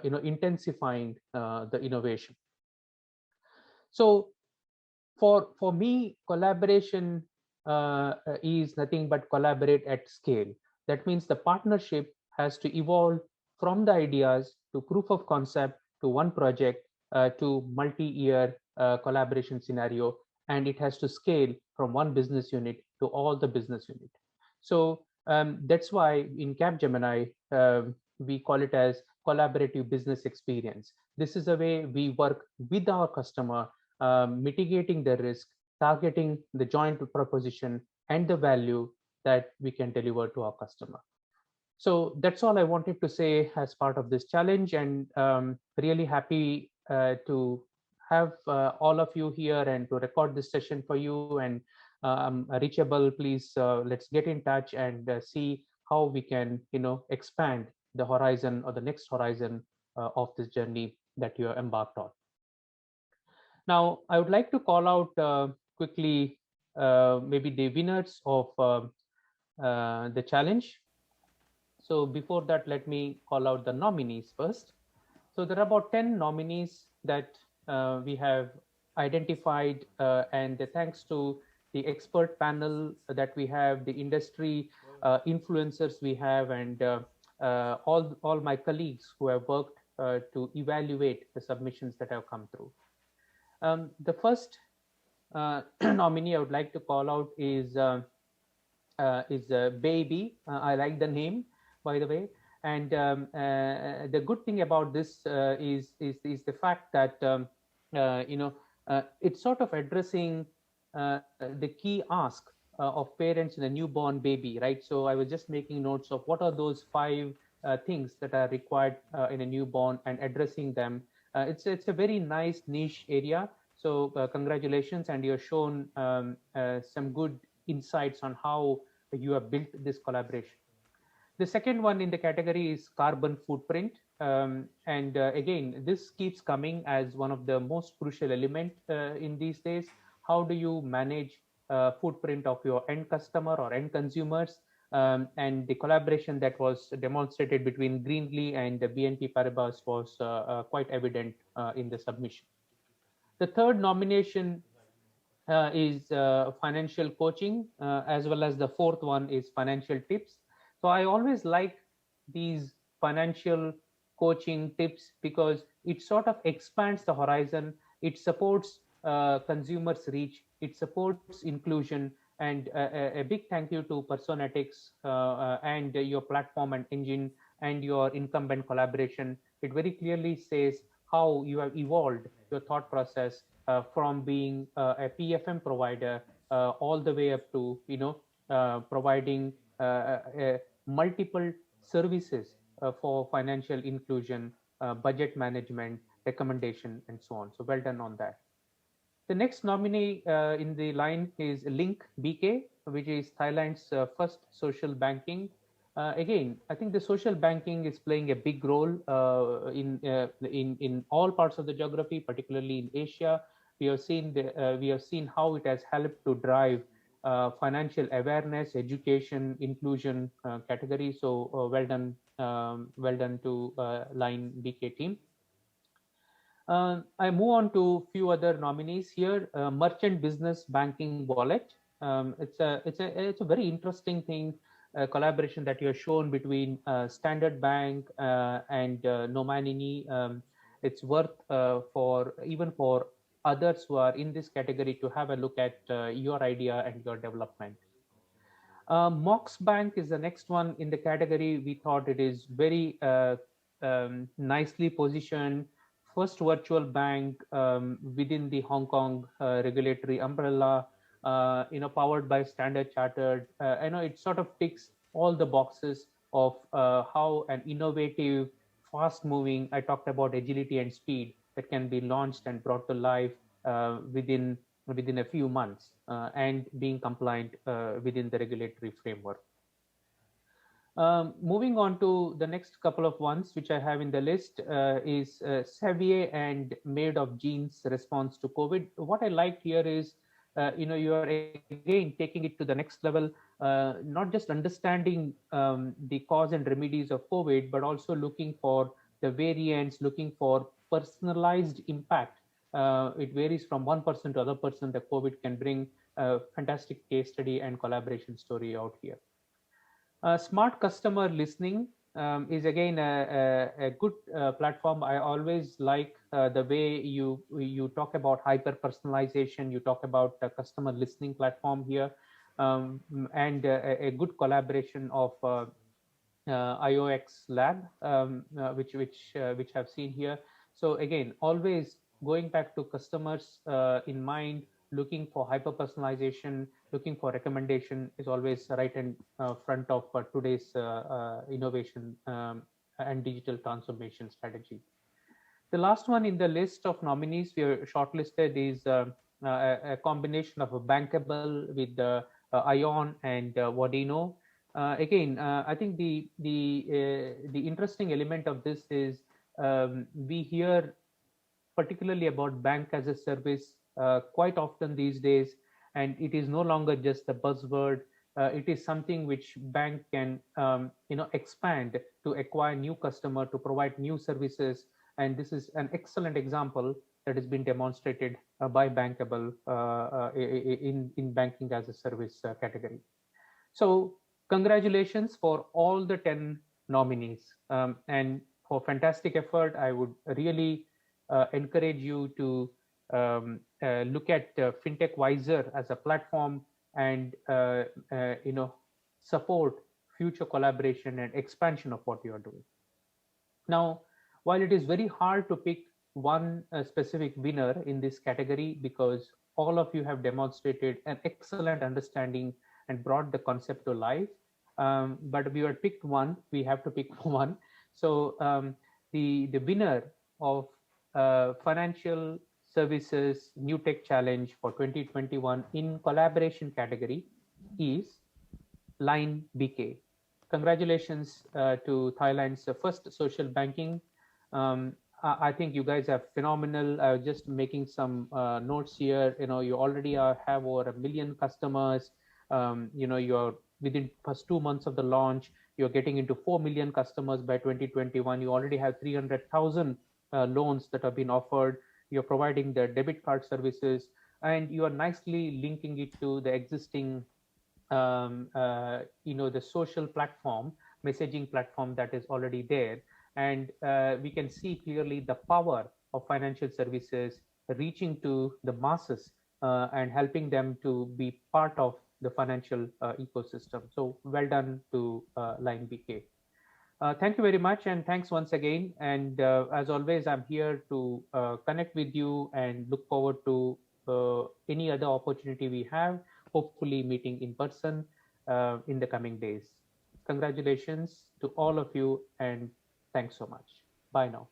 intensifying the innovation. So for me, collaboration is nothing but collaborate at scale. That means the partnership has to evolve from the ideas to proof of concept to one project to multi-year collaboration scenario, and it has to scale from one business unit to all the business unit. So That's why in Capgemini, we call it as collaborative business experience. This is a way we work with our customer, mitigating the risk, targeting the joint proposition and the value that we can deliver to our customer. So that's all I wanted to say as part of this challenge, and really happy to have all of you here and to record this session for you. And reachable, please let's get in touch and see how we can expand the horizon or the next horizon of this journey that you are embarked on. Now, I would like to call out quickly maybe the winners of the challenge. So before that, let me call out the nominees first. So there are about 10 nominees that we have identified, and thanks to the expert panel that we have, the industry influencers we have, and all my colleagues who have worked to evaluate the submissions that have come through. The first nominee I would like to call out is Baby. I like the name, by the way. And the good thing about this is the fact that it's sort of addressing the key ask of parents in a newborn baby, right? So I was just making notes of what are those 5 things that are required in a newborn and addressing them. It's a very nice niche area. So congratulations, and you've shown some good insights on how you have built this collaboration. The second one in the category is carbon footprint. And again, this keeps coming as one of the most crucial elements in these days. How do you manage footprint of your end customer or end consumers? And the collaboration that was demonstrated between Greenly and the BNP Paribas was quite evident in the submission. The third nomination is financial coaching, as well as the fourth one is financial tips. So I always like these financial coaching tips because it sort of expands the horizon. It supports consumers' reach. It supports inclusion. And a big thank you to Personetics and your platform and engine and your incumbent collaboration. It very clearly says how you have evolved your thought process from being a PFM provider all the way up to providing multiple services for financial inclusion, budget management, recommendation, and so on. So well done on that. The next nominee in the line is Link BK, which is Thailand's first social banking. Again, I think the social banking is playing a big role in all parts of the geography, particularly in Asia. We have seen how it has helped to drive financial awareness, education, inclusion category. So well done to Line BK team. I move on to a few other nominees here. Merchant business banking wallet. It's a very interesting thing. Collaboration that you have shown between Standard Bank and Nomanini. It's worth for others who are in this category to have a look at your idea and your development. Mox Bank is the next one in the category. We thought it is very nicely positioned. First virtual bank within the Hong Kong regulatory umbrella, powered by Standard Chartered. I know it sort of ticks all the boxes of how an innovative, fast-moving, I talked about agility and speed, that can be launched and brought to life within a few months and being compliant within the regulatory framework. Moving on to the next couple of ones which I have in the list is Xavier and Made of Genes response to COVID. What I liked here is, you are again taking it to the next level, not just understanding the cause and remedies of COVID, but also looking for the variants, looking for personalized impact. It varies from one person to other person that COVID can bring. A fantastic case study and collaboration story out here. Smart customer listening is again a good platform. I always like the way you talk about hyper personalization. You talk about a customer listening platform here. and a good collaboration of IOX Lab, which I've seen here. So again, always going back to customers in mind, looking for hyper personalization, looking for recommendation is always right in front of today's innovation and digital transformation strategy. The last one in the list of nominees we are shortlisted is a combination of a bankable with Ion and Vodino. Again, I think the interesting element of this is we hear particularly about bank as a service quite often these days, and it is no longer just a buzzword. It is something which bank can expand to acquire new customer, to provide new services, and this is an excellent example that has been demonstrated by Bankable in banking as a service category. So congratulations for all the 10 nominees, and for fantastic effort. I would really encourage you to look at FinTechVisor as a platform and support future collaboration and expansion of what you are doing. Now, while it is very hard to pick one specific winner in this category because all of you have demonstrated an excellent understanding and brought the concept to life, but we had picked one, we have to pick one. So the winner of Financial Services NewTech Challenge for 2021 in collaboration category is Line BK. Congratulations to Thailand's first social banking. I think you guys are phenomenal. I was just making some notes here. You already have over 1 million customers. You're within first 2 months of the launch, you're getting into 4 million customers by 2021. You already have 300,000 loans that have been offered. You're providing the debit card services, and you are nicely linking it to the existing, the social platform, messaging platform that is already there. And we can see clearly the power of financial services reaching to the masses and helping them to be part of the financial ecosystem. So well done to Line BK. Thank you very much, and thanks once again. And as always, I'm here to connect with you and look forward to any other opportunity we have, hopefully meeting in person in the coming days. Congratulations to all of you, and thanks so much. Bye now.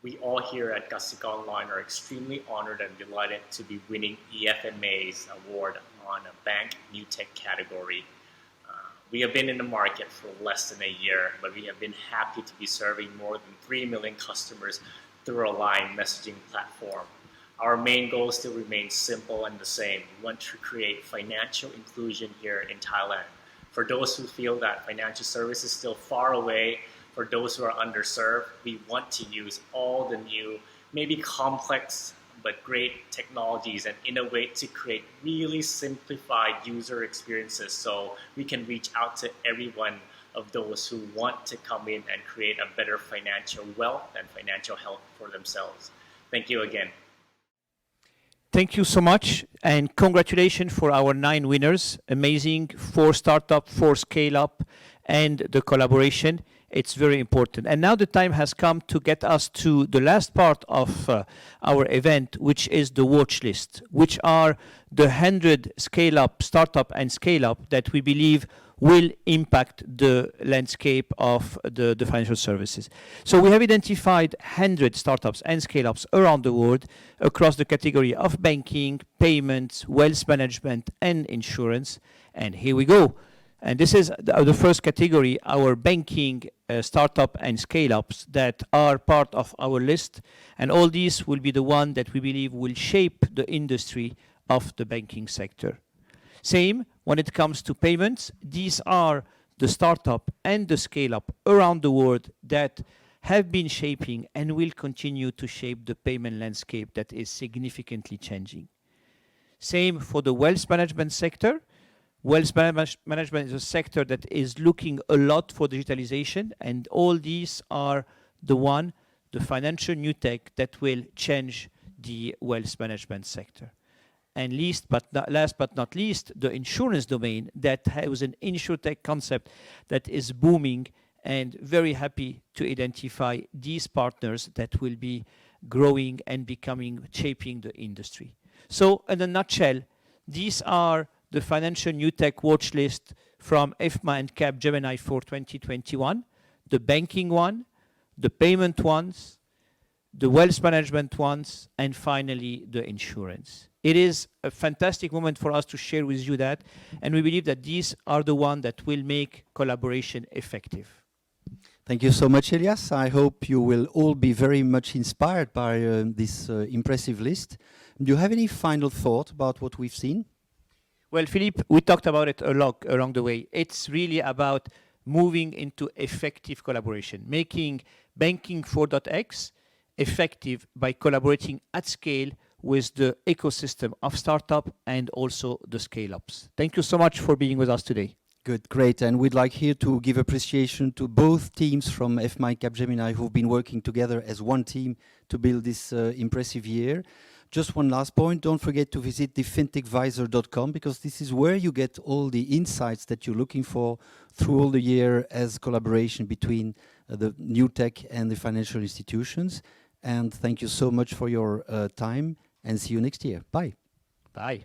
We all here at Gassika Online are extremely honored and delighted to be winning EFMA's award on a Bank NewTech category. We have been in the market for less than a year, but we have been happy to be serving more than 3 million customers through a Line messaging platform. Our main goal still remains simple and the same. We want to create financial inclusion here in Thailand. For those who feel that financial service is still far away, for those who are underserved, we want to use all the new, maybe complex, but great technologies and innovate to create really simplified user experiences so we can reach out to every one of those who want to come in and create a better financial wealth and financial health for themselves. Thank you again. Thank you so much, and congratulations for our 9 winners. Amazing, 4 startup, 4 scale up, and the collaboration. It's very important. And now the time has come to get us to the last part of our event, which is the watch list, which are the 100 scale up, startup and scale up that we believe will impact the landscape of the financial services. So we have identified 100 startups and scale-ups around the world across the category of banking, payments, wealth management, and insurance. And here we go. And this is the first category, our banking startup and scale-ups that are part of our list. And all these will be the one that we believe will shape the industry of the banking sector. Same when it comes to payments. These are the startup and the scale-up around the world that have been shaping and will continue to shape the payment landscape that is significantly changing. Same for the wealth management sector, Wealth management is a sector that is looking a lot for digitalization, and all these are the financial new tech that will change the wealth management sector. And last but not least, the insurance domain that has an insurtech concept that is booming, and very happy to identify these partners that will be growing and shaping the industry. So in a nutshell, these are the financial new tech watch list from Efma and Capgemini for 2021, the banking one, the payment ones, the wealth management ones, and finally the insurance. It is a fantastic moment for us to share with you that, and we believe that these are the ones that will make collaboration effective. Thank you so much, Elias. I hope you will all be very much inspired by this impressive list. Do you have any final thought about what we've seen? Well, Philippe, we talked about it a lot along the way. It's really about moving into effective collaboration, making banking 4.x effective by collaborating at scale with the ecosystem of startup and also the scale-ups. Thank you so much for being with us today. Good, great. And we'd like here to give appreciation to both teams from Efma and Capgemini who've been working together as one team to build this impressive year. Just one last point, don't forget to visit the FinTechVisor.com, because this is where you get all the insights that you're looking for through all the year as collaboration between the new tech and the financial institutions. And thank you so much for your time, and see you next year. Bye. Bye.